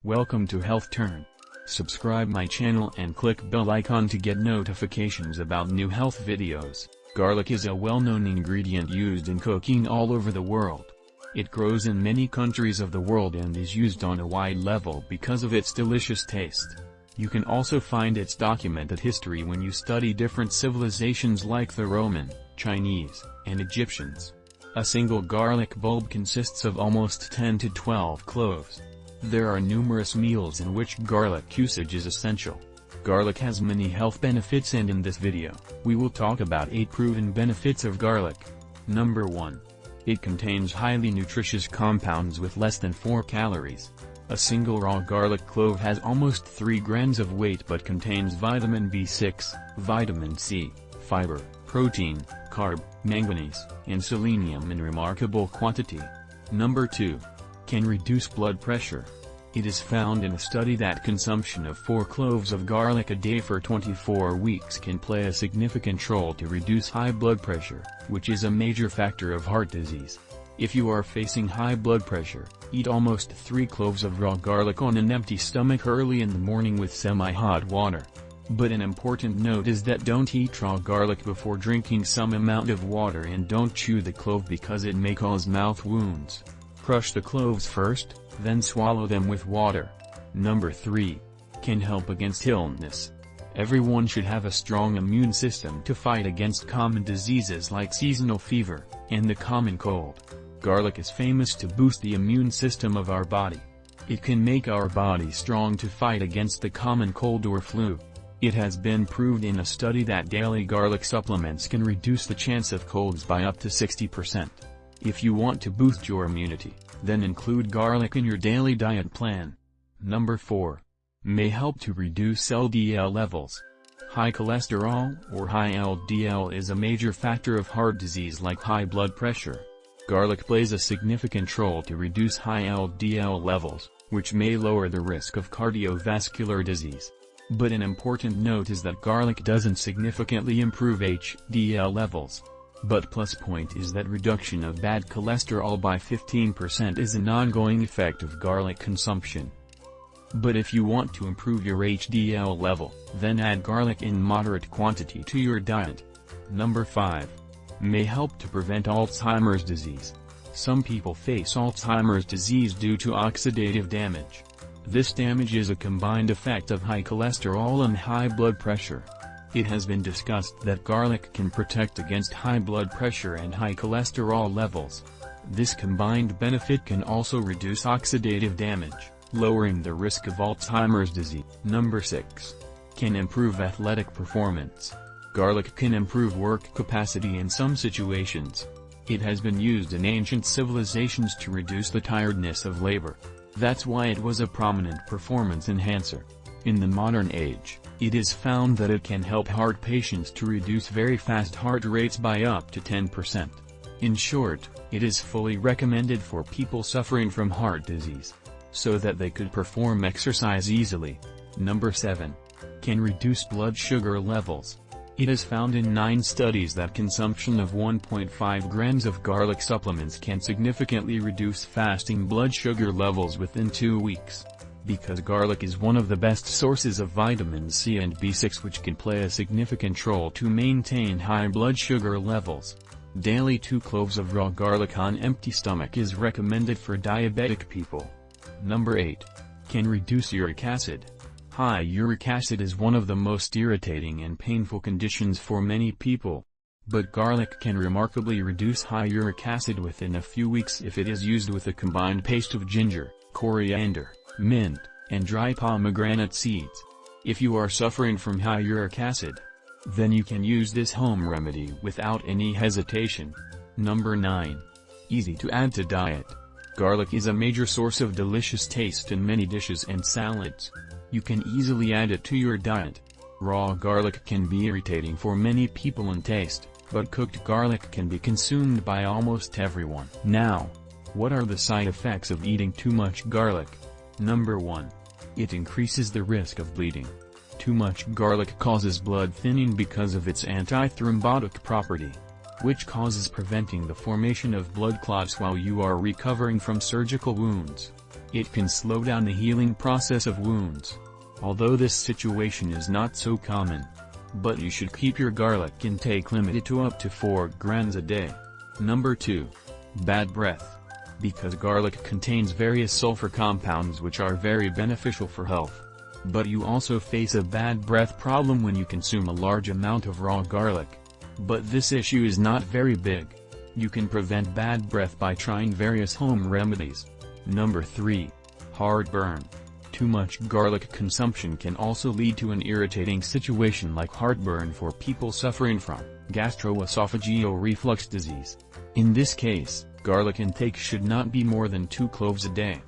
Welcome to Health Turn. Subscribe my channel and click bell icon to get notifications about new health videos. Garlic is a well-known ingredient used in cooking all over the world. It grows in many countries of the world and is used on a wide level because of its delicious taste. You can also find its documented history when you study different civilizations like the Roman, Chinese, and Egyptians. A single garlic bulb consists of almost 10 to 12 cloves. There are numerous meals in which garlic usage is essential. Garlic has many health benefits, and in this video, we will talk about 8 proven benefits of garlic. Number 1. It contains highly nutritious compounds with less than 4 calories. A single raw garlic clove has almost 3 grams of weight but contains vitamin B6, vitamin C, fiber, protein, carb, manganese, and selenium in remarkable quantity. Number 2. Can reduce blood pressure. It is found in a study that consumption of 4 cloves of garlic a day for 24 weeks can play a significant role to reduce high blood pressure, which is a major factor of heart disease. If you are facing high blood pressure, eat almost 3 cloves of raw garlic on an empty stomach early in the morning with semi-hot water. But an important note is that don't eat raw garlic before drinking some amount of water, and don't chew the clove because it may cause mouth wounds. Crush the cloves first, then swallow them with water. Number 3. Can help against illness. Everyone should have a strong immune system to fight against common diseases like seasonal fever, and the common cold. Garlic is famous to boost the immune system of our body. It can make our body strong to fight against the common cold or flu. It has been proved in a study that daily garlic supplements can reduce the chance of colds by up to 60%. If you want to boost your immunity, then include garlic in your daily diet plan. Number 4. May help to reduce LDL levels. High cholesterol or high LDL is a major factor of heart disease like high blood pressure. Garlic plays a significant role to reduce high LDL levels, which may lower the risk of cardiovascular disease. But an important note is that garlic doesn't significantly improve HDL levels. But plus point is that reduction of bad cholesterol by 15% is an ongoing effect of garlic consumption. But if you want to improve your HDL level, then add garlic in moderate quantity to your diet. Number 5. May help to prevent Alzheimer's disease. Some people face Alzheimer's disease due to oxidative damage. This damage is a combined effect of high cholesterol and high blood pressure. It has been discussed that garlic can protect against high blood pressure and high cholesterol levels. This combined benefit can also reduce oxidative damage, lowering the risk of Alzheimer's disease. Number 6. Can improve athletic performance. Garlic can improve work capacity in some situations. It has been used in ancient civilizations to reduce the tiredness of labor. That's why it was a prominent performance enhancer. In the modern age, it is found that it can help heart patients to reduce very fast heart rates by up to 10%. In short, it is fully recommended for people suffering from heart disease, so that they could perform exercise easily. Number 7. Can reduce blood sugar levels. It is found in 9 studies that consumption of 1.5 grams of garlic supplements can significantly reduce fasting blood sugar levels within 2 weeks. Because garlic is one of the best sources of vitamin C and B6, which can play a significant role to maintain high blood sugar levels. Daily 2 cloves of raw garlic on empty stomach is recommended for diabetic people. Number 8. Can reduce uric acid. High uric acid is one of the most irritating and painful conditions for many people. But garlic can remarkably reduce high uric acid within a few weeks if it is used with a combined paste of ginger, coriander, mint, and dry pomegranate seeds. If you are suffering from high uric acid, then you can use this home remedy without any hesitation. Number 9. Easy to add to diet. Garlic is a major source of delicious taste in many dishes and salads. You can easily add it to your diet. Raw garlic can be irritating for many people in taste, but cooked garlic can be consumed by almost everyone. Now, what are the side effects of eating too much garlic? Number 1. It increases the risk of bleeding. Too much garlic causes blood thinning because of its antithrombotic property, which causes preventing the formation of blood clots while you are recovering from surgical wounds. It can slow down the healing process of wounds. Although this situation is not so common. But you should keep your garlic intake limited to up to 4 grams a day. Number 2. Bad breath. Because garlic contains various sulfur compounds which are very beneficial for health. But you also face a bad breath problem when you consume a large amount of raw garlic. But this issue is not very big. You can prevent bad breath by trying various home remedies. Number 3. Heartburn. Too much garlic consumption can also lead to an irritating situation like heartburn for people suffering from gastroesophageal reflux disease. In this case, garlic intake should not be more than 2 cloves a day.